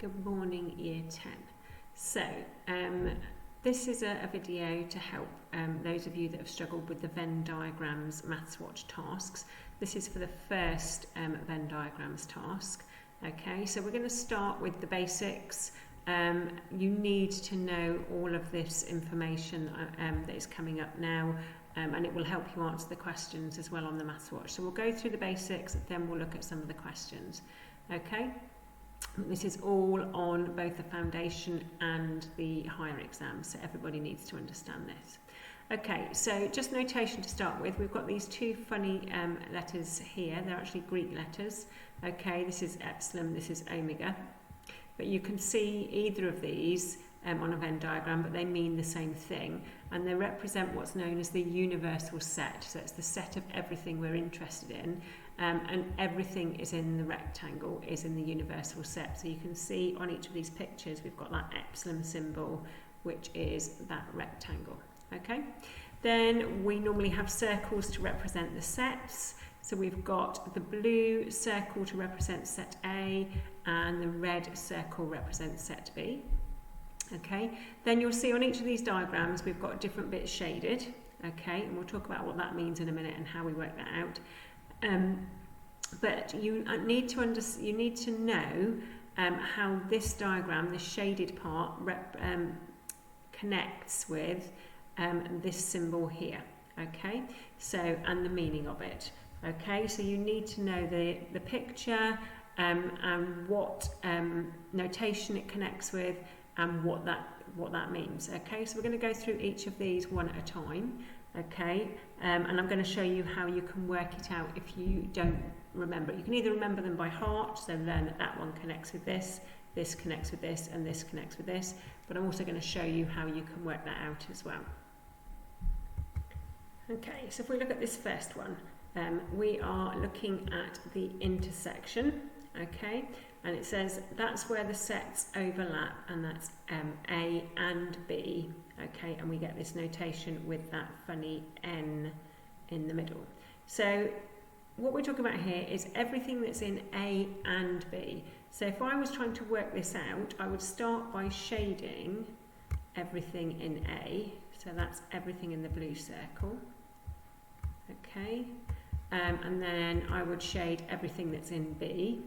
Good morning, Year 10. So, this is a video to help those of you that have struggled with the Venn diagrams Maths Watch tasks. This is for the first Venn diagrams task. Okay, so we're going to start with the basics. You need to know all of this information that is coming up now, and it will help you answer the questions as well on the Maths Watch. So we'll go through the basics, then we'll look at some of the questions. Okay. This is all on both the foundation and the higher exams, so everybody needs to understand this. Okay, so just notation to start with. We've got these two funny letters here. They're actually Greek letters. Okay, this is epsilon, this is omega. But you can see either of these on a Venn diagram, but they mean the same thing. And they represent what's known as the universal set. So it's the set of everything we're interested in. And everything is in the rectangle, is in the universal set. So you can see on each of these pictures, we've got that epsilon symbol, which is that rectangle. Okay. Then we normally have circles to represent the sets. So we've got the blue circle to represent set A, and the red circle represents set B. Okay. Then you'll see on each of these diagrams, we've got different bits shaded. Okay. And we'll talk about what that means in a minute and how we work that out. But you need to know how this diagram, this shaded part, connects with this symbol here. Okay, so and the meaning of it. Okay, so you need to know the picture and what notation it connects with and what that means. Okay, so we're going to go through each of these one at a time. Okay, and I'm going to show you how you can work it out if you don't remember it. You can either remember them by heart, so learn that that one connects with this connects with this, and this connects with this, but I'm also going to show you how you can work that out as well. Okay, so if we look at this first one, we are looking at the intersection, okay, and it says that's where the sets overlap, and that's A and B. Okay, and we get this notation with that funny N in the middle. So what we're talking about here is everything that's in A and B. So if I was trying to work this out, I would start by shading everything in A. So that's everything in the blue circle. Okay, and then I would shade everything that's in B.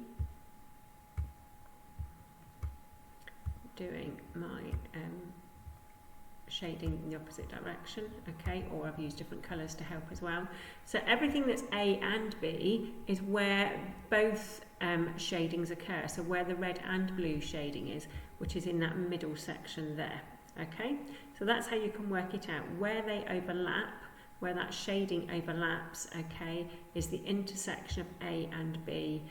Doing my shading in the opposite direction, okay, or I've used different colours to help as well. So everything that's A and B is where both shadings occur, so where the red and blue shading is, which is in that middle section there, okay. So that's how you can work it out. Where they overlap, where that shading overlaps, okay, is the intersection of A and B.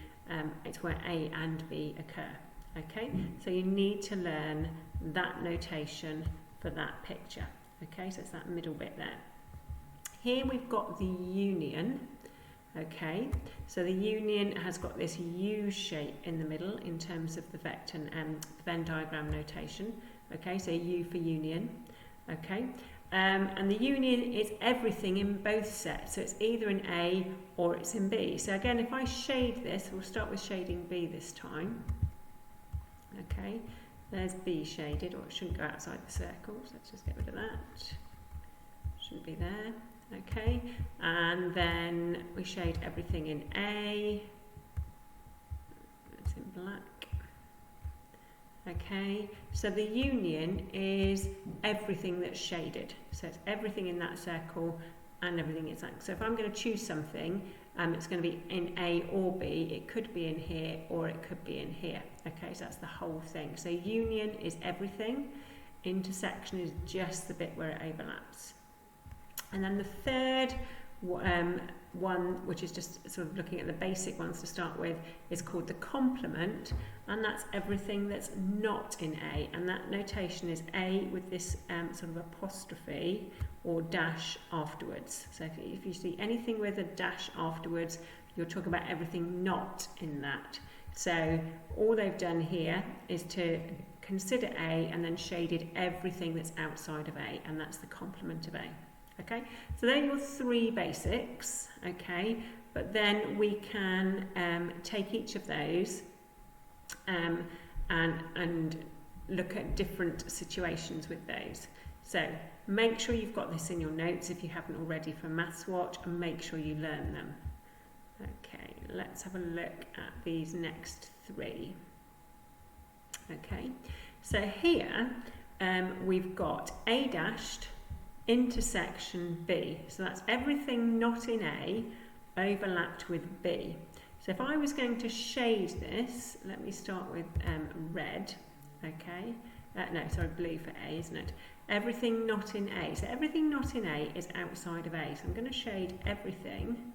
It's where A and B occur, okay. So you need to learn that notation for that picture. Okay, so it's that middle bit there. Here we've got the union. Okay, so the union has got this U shape in the middle in terms of the vector Venn diagram notation. Okay, so U for union. Okay, and the union is everything in both sets. So it's either in A or it's in B. So again, if I shade this, we'll start with shading B this time. Okay. There's B shaded, or it shouldn't go outside the circle, so let's just get rid of that. Shouldn't be there. Okay, and then we shade everything in A. It's in black. Okay, so the union is everything that's shaded. So it's everything in that circle and everything is that. So if I'm going to choose something, it's going to be in A or B. It could be in here or it could be in here. Okay, so that's the whole thing. So union is everything. Intersection is just the bit where it overlaps. And then the third one, which is just sort of looking at the basic ones to start with, is called the complement, and that's everything that's not in A, and that notation is A with this sort of apostrophe or dash afterwards. So if you see anything with a dash afterwards, you're talking about everything not in that. So all they've done here is to consider A and then shaded everything that's outside of A, and that's the complement of A. Okay, so they're your three basics, okay, but then we can take each of those and look at different situations with those. So make sure you've got this in your notes if you haven't already for Maths Watch, and make sure you learn them. Okay, let's have a look at these next three. Okay, so here we've got A dashed intersection B. So that's everything not in A overlapped with B. So if I was going to shade this, let me start with red. Okay, no, sorry, blue for A, isn't it? Everything not in A. So everything not in A is outside of A. So I'm going to shade everything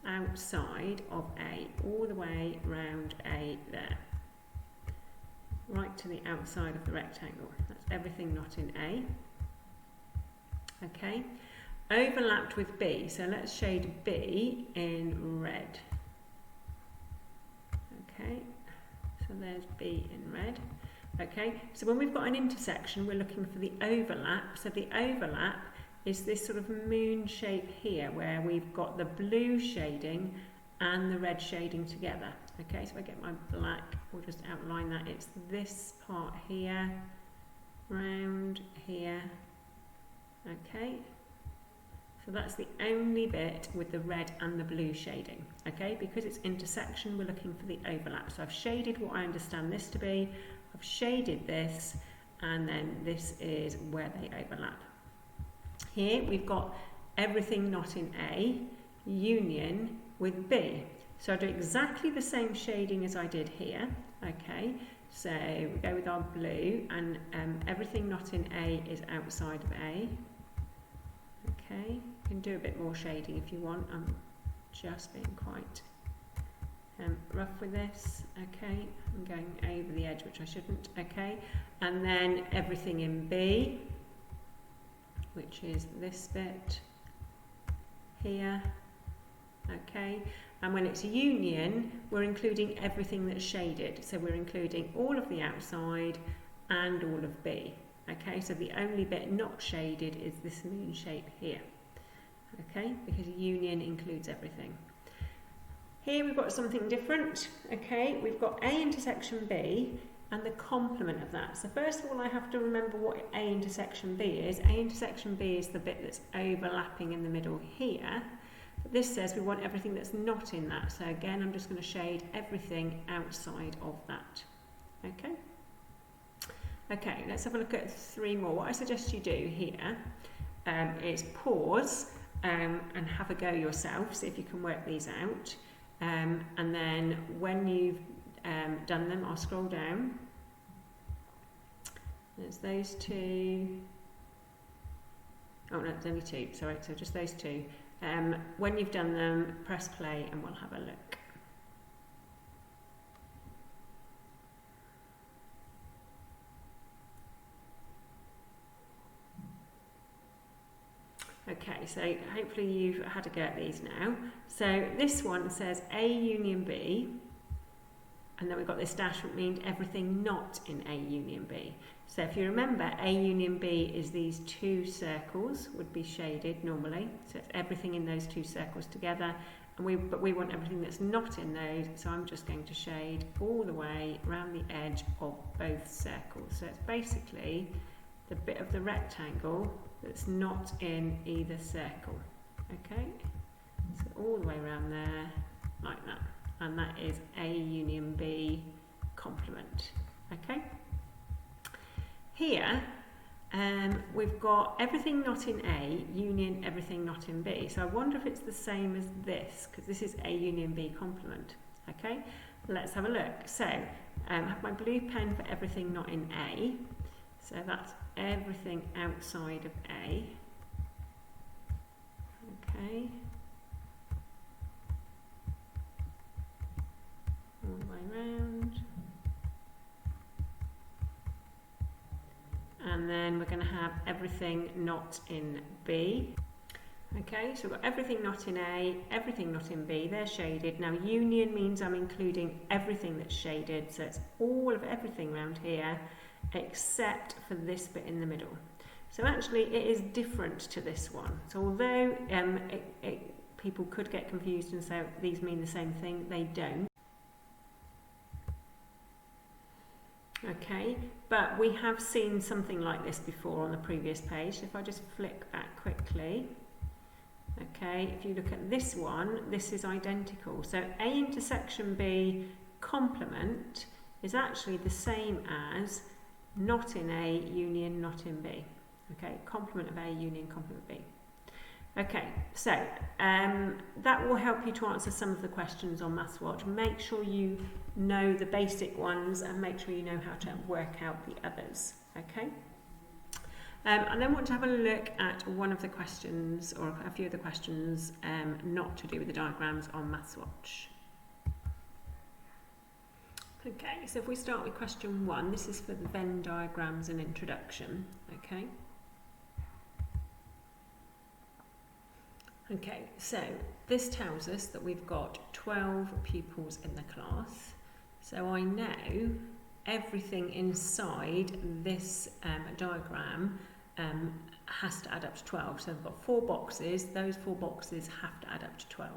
outside of A, all the way round A there. Right to the outside of the rectangle. That's everything not in A. Okay, overlapped with B. So let's shade B in red. Okay, so there's B in red. Okay, so when we've got an intersection, we're looking for the overlap. So the overlap is this sort of moon shape here, where we've got the blue shading and the red shading together. Okay, so I get my black, we'll just outline that. It's this part here, round here. Okay, so that's the only bit with the red and the blue shading. Okay, because it's intersection, we're looking for the overlap. So I've shaded what I understand this to be. I've shaded this, and then this is where they overlap. Here we've got everything not in A, union with B. So I do exactly the same shading as I did here. Okay, so we go with our blue, and everything not in A is outside of A. Okay, you can do a bit more shading if you want. I'm just being quite rough with this. Okay, I'm going over the edge, which I shouldn't. Okay, and then everything in B, which is this bit here. Okay, and when it's a union, we're including everything that's shaded. So we're including all of the outside and all of B. Okay, so the only bit not shaded is this moon shape here. Okay, because union includes everything. Here we've got something different. Okay, we've got A intersection B and the complement of that. So first of all, I have to remember what A intersection B is. A intersection B is the bit that's overlapping in the middle here. But this says we want everything that's not in that. So again, I'm just going to shade everything outside of that. Okay. Okay, let's have a look at three more. What I suggest you do here is pause and have a go yourself, see if you can work these out. And then when you've done them, I'll scroll down. There's those two. Oh no, there's only two, sorry, so just those two. When you've done them, press play and we'll have a look. Okay, so hopefully you've had a go at these now. So this one says A union B, and then we've got this dash, which means everything not in A union B. So if you remember, A union B is these two circles, would be shaded normally. So it's everything in those two circles together, and but we want everything that's not in those, so I'm just going to shade all the way around the edge of both circles. So it's basically the bit of the rectangle that's not in either circle. Okay, so all the way around there, like that. And that is A union B complement. Okay. Here, we've got everything not in A, union everything not in B. So I wonder if it's the same as this, because this is A union B complement. Okay, let's have a look. So I have my blue pen for everything not in A. So that's everything outside of A. Okay. All the way around. And then we're going to have everything not in B. Okay, so we've got everything not in A, everything not in B, they're shaded. Now union means I'm including everything that's shaded, so it's all of everything around here, except for this bit in the middle. So actually it is different to this one. So although people could get confused and say these mean the same thing, they don't. Okay, but we have seen something like this before on the previous page. If I just flick back quickly, okay, if you look at this one, this is identical. So A intersection B complement is actually the same as not in A, union, not in B. Okay, complement of A, union, complement of B. Okay, so that will help you to answer some of the questions on MathsWatch. Make sure you know the basic ones and make sure you know how to work out the others. Okay, and then want to have a look at one of the questions, or a few of the questions not to do with the diagrams on MathsWatch. Okay, so if we start with question 1, this is for the Venn diagrams and introduction. Okay. Okay, so this tells us that we've got 12 pupils in the class. So I know everything inside this diagram has to add up to 12. So I've got 4 boxes. Those 4 boxes have to add up to 12.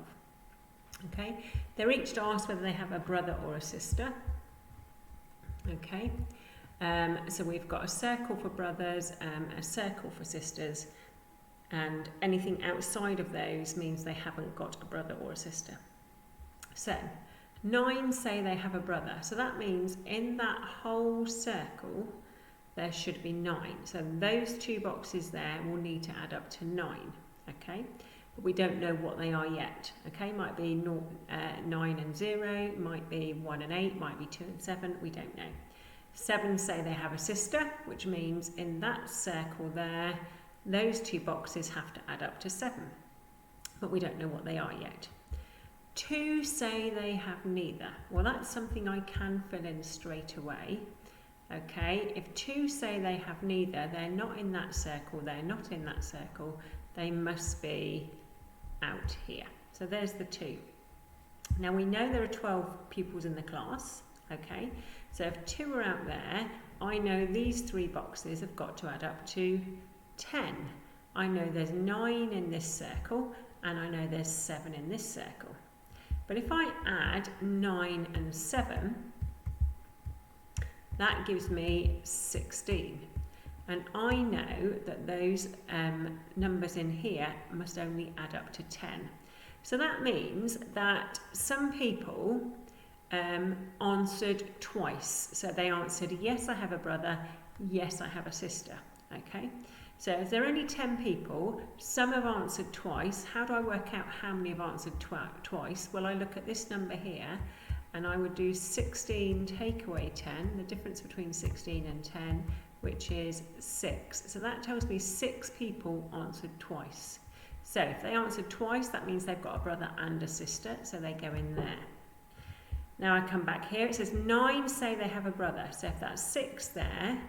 Okay, they're each asked whether they have a brother or a sister. Okay, so we've got a circle for brothers, a circle for sisters, and anything outside of those means they haven't got a brother or a sister. So 9 say they have a brother, so that means in that whole circle there should be 9. So those 2 boxes there will need to add up to 9. Okay, but we don't know what they are yet. Okay, might be 9 and 0, might be 1 and 8, might be 2 and 7, we don't know. 7 say they have a sister, which means in that circle there those 2 boxes have to add up to 7, but we don't know what they are yet. 2 say they have neither. Well, that's something I can fill in straight away. Okay, if 2 say they have neither, they're not in that circle, they're not in that circle, they must be out here. So there's the 2. Now we know there are 12 pupils in the class. Okay, so if 2 are out there, I know these 3 boxes have got to add up to 10. I know there's 9 in this circle and I know there's 7 in this circle. But if I add 9 and 7, that gives me 16. And I know that those numbers in here must only add up to 10. So that means that some people answered twice. So they answered, yes, I have a brother, yes, I have a sister. Okay. So if there are only 10 people, some have answered twice. How do I work out how many have answered twice? Well, I look at this number here and I would do 16 take away 10, the difference between 16 and 10, which is 6. So that tells me 6 people answered twice. So if they answered twice, that means they've got a brother and a sister, so they go in there. Now I come back here, it says 9 say they have a brother. So if that's 6 there,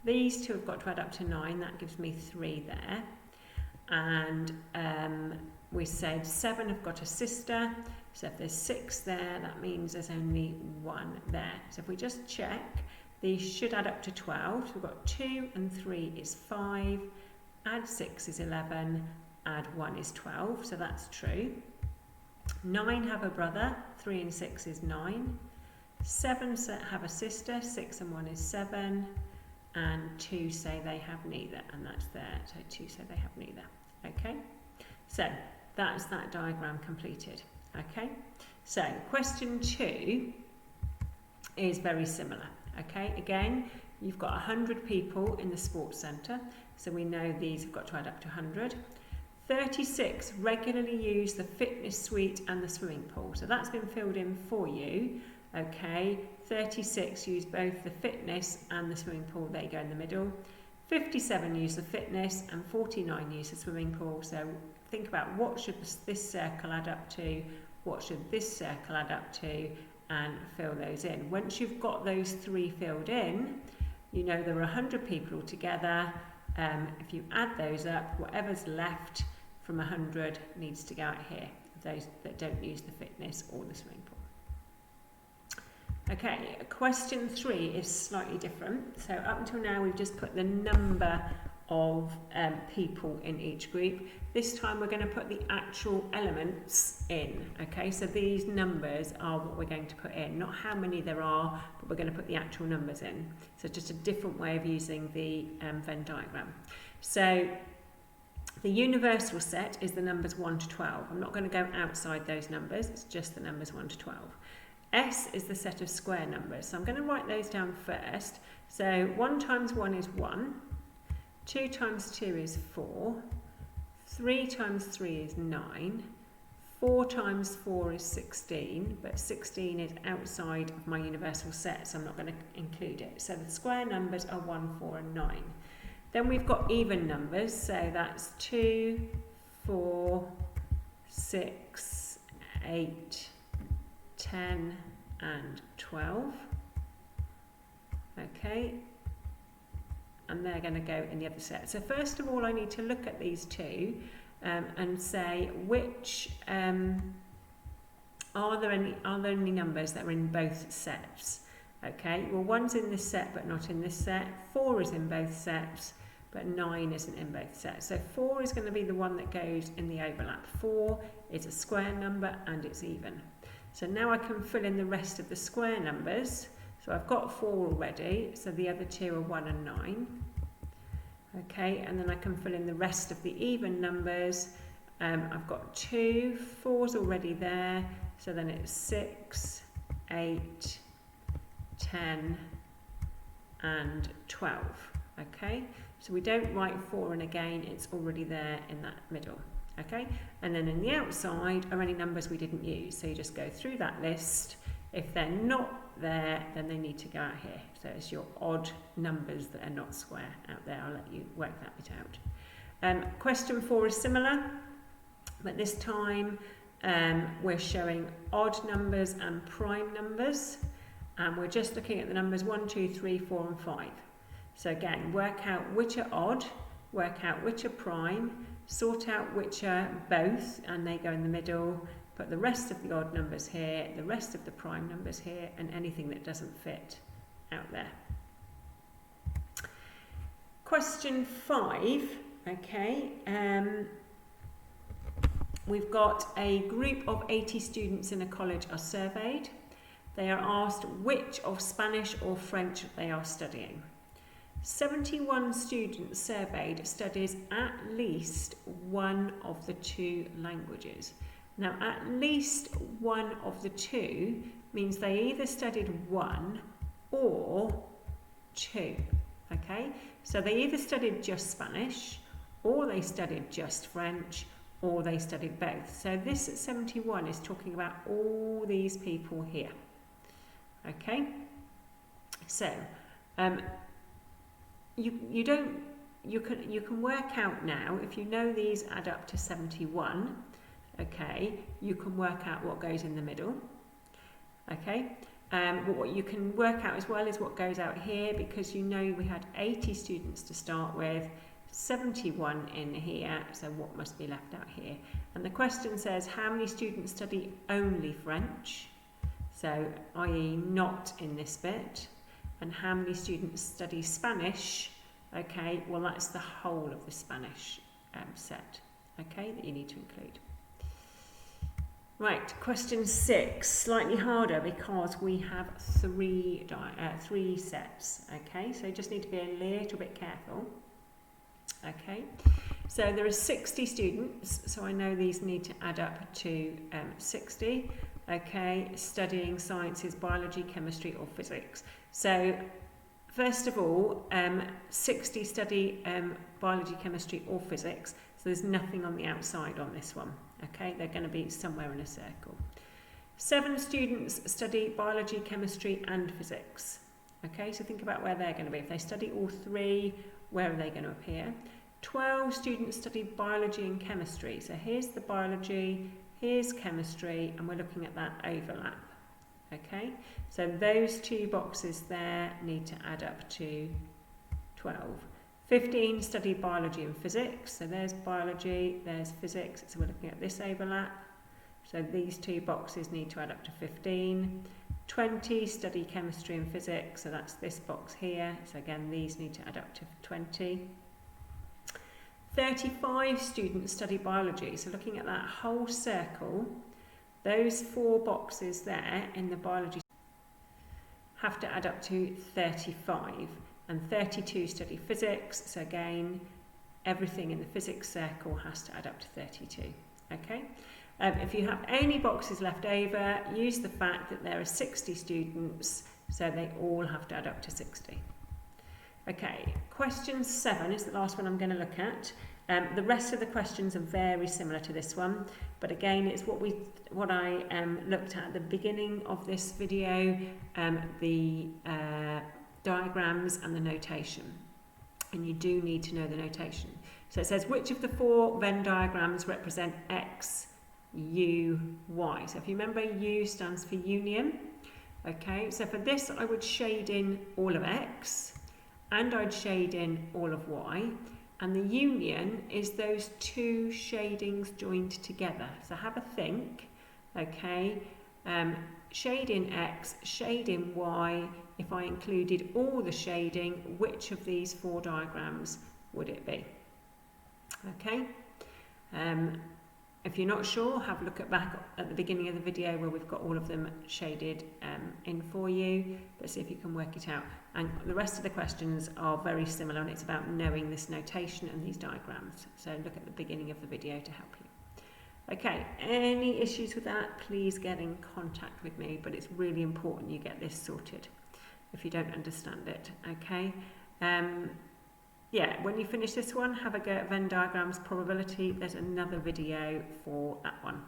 these 2 have got to add up to 9, that gives me 3 there. And we said 7 have got a sister, so if there's 6 there, that means there's only 1 there. So if we just check, these should add up to 12. So we've got 2 and 3 is 5, add 6 is 11, add 1 is 12, so that's true. 9 have a brother, 3 and 6 is 9. 7 have a sister, 6 and 1 is 7. And 2 say they have neither, and that's there, so 2 say they have neither. Okay, so that's that diagram completed. Okay, so question 2 is very similar. Okay, again, you've got 100 people in the sports centre, so we know these have got to add up to 100. 36 regularly use the fitness suite and the swimming pool, so that's been filled in for you. Okay, 36 use both the fitness and the swimming pool, they go in the middle. 57 use the fitness and 49 use the swimming pool. So think about what should this circle add up to, what should this circle add up to, and fill those in. Once you've got those 3 filled in, you know there are 100 people altogether. If you add those up, whatever's left from 100 needs to go out here, those that don't use the fitness or the swimming pool. Okay, question 3 is slightly different. So up until now we've just put the number of people in each group. This time we're going to put the actual elements in, okay? So these numbers are what we're going to put in, not how many there are, but we're going to put the actual numbers in. So just a different way of using the Venn diagram. So the universal set is the numbers 1 to 12. I'm not going to go outside those numbers, it's just the numbers 1 to 12. S is the set of square numbers, so I'm going to write those down first. So 1 times 1 is 1, 2 times 2 is 4, 3 times 3 is 9, 4 times 4 is 16, but 16 is outside of my universal set, so I'm not going to include it. So the square numbers are 1, 4 and 9. Then we've got even numbers, so that's 2, 4, 6, 8, 10 and 12. Okay, and they're going to go in the other set. So first of all, I need to look at these two and say which are there any numbers that are in both sets. Okay, well 1's in this set but not in this set, 4 is in both sets but 9 isn't in both sets. So 4 is going to be the one that goes in the overlap. 4 is a square number and it's even. So now I can fill in the rest of the square numbers. So I've got 4 already, so the other two are 1 and 9. Okay, and then I can fill in the rest of the even numbers. I've got 2, 4's already there, so then it's 6, 8, 10 and 12. Okay, so we don't write 4 in again, it's already there in that middle. Okay, and then in the outside are any numbers we didn't use, so you just go through that list. If they're not there, then they need to go out here. So it's your odd numbers that are not square out there. I'll let you work that bit out. Question 4 is similar, but this time we're showing odd numbers and prime numbers, and we're just looking at the numbers 1, 2, 3, 4 and 5. So again, work out which are odd, work out which are prime, sort out which are both, and they go in the middle. Put the rest of the odd numbers here, the rest of the prime numbers here, and anything that doesn't fit out there. Question 5, okay, we've got a group of 80 students in a college are surveyed. They are asked which of Spanish or French they are studying. 71 students surveyed studies at least one of the two languages. Now, at least one of the two means they either studied one or two, okay? So they either studied just Spanish, or they studied just French, or they studied both. So this at 71 is talking about all these people here, okay? So, you can work out now, if you know these add up to 71, okay, you can work out what goes in the middle, okay, but what you can work out as well is what goes out here, because you know we had 80 students to start with, 71 in here, so what must be left out here? And the question says how many students study only French, so i.e. not in this bit, and how many students study Spanish, okay, well that's the whole of the Spanish set, okay, that you need to include. Right, question 6, slightly harder because we have three sets, okay, so you just need to be a little bit careful, okay. So there are 60 students, so I know these need to add up to 60, okay, studying sciences, biology, chemistry or physics. So first of all, 60 study biology, chemistry or physics, so there's nothing on the outside on this one. Okay, they're going to be somewhere in a circle. 7 students study biology, chemistry and physics. Okay, so think about where they're going to be. If they study all 3, where are they going to appear? 12 students study biology and chemistry. So here's the biology, here's chemistry, and we're looking at that overlap. Okay, so those 2 boxes there need to add up to 12. 15 study biology and physics, so there's biology, there's physics, so we're looking at this overlap. So these 2 boxes need to add up to 15. 20 study chemistry and physics, so that's this box here, so again these need to add up to 20. 35 students study biology. So looking at that whole circle, those 4 boxes there in the biology have to add up to 35, and 32 study physics. So again, everything in the physics circle has to add up to 32. Okay. If you have any boxes left over, use the fact that there are 60 students, so they all have to add up to 60. Okay, question 7 is the last one I'm going to look at. The rest of the questions are very similar to this one, but again, it's what I looked at the beginning of this video, the diagrams and the notation. And you do need to know the notation. So it says, which of the 4 Venn diagrams represent X, U, Y? So if you remember, U stands for union. Okay, so for this, I would shade in all of X, and I'd shade in all of Y. And the union is those 2 shadings joined together. So have a think, okay? Shade in X, shade in Y. If I included all the shading, which of these 4 diagrams would it be? Okay. If you're not sure, have a look back at the beginning of the video where we've got all of them shaded in for you. Let's see if you can work it out. And the rest of the questions are very similar, and it's about knowing this notation and these diagrams. So look at the beginning of the video to help you. Okay, any issues with that, please get in contact with me, but it's really important you get this sorted if you don't understand it, okay? Yeah, when you finish this one, have a go at Venn diagrams probability. There's another video for that one.